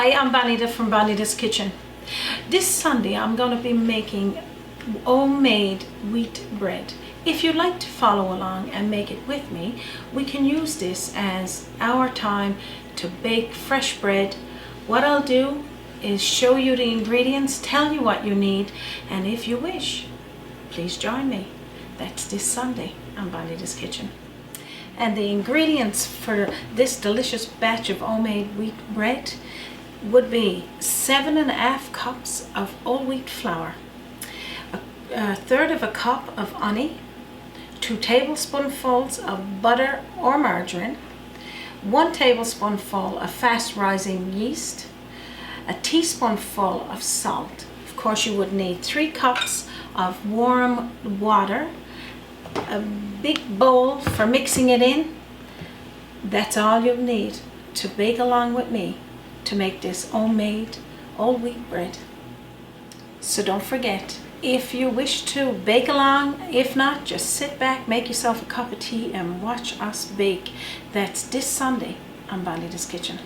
Hi, I'm Bonita from Bonita's Kitchen. This Sunday I'm going to be making homemade wheat bread. If you'd like to follow along and make it with me, we can use this as our time to bake fresh bread. What I'll do is show you the ingredients, tell you what you need, and if you wish, please join me. That's this Sunday on Bonita's Kitchen. And the ingredients for this delicious batch of homemade wheat bread would be 7.5 cups of whole wheat flour, a third of a cup of honey, 2 tablespoonfuls of butter or margarine, 1 tablespoonful of fast rising yeast, a teaspoonful of salt. Of course, you would need 3 cups of warm water, a big bowl for mixing it in. That's all you'll need to bake along with me to make this homemade whole wheat bread. So don't forget, if you wish to bake along, if not, just sit back, make yourself a cup of tea and watch us bake. That's this Sunday on Bonita's Kitchen.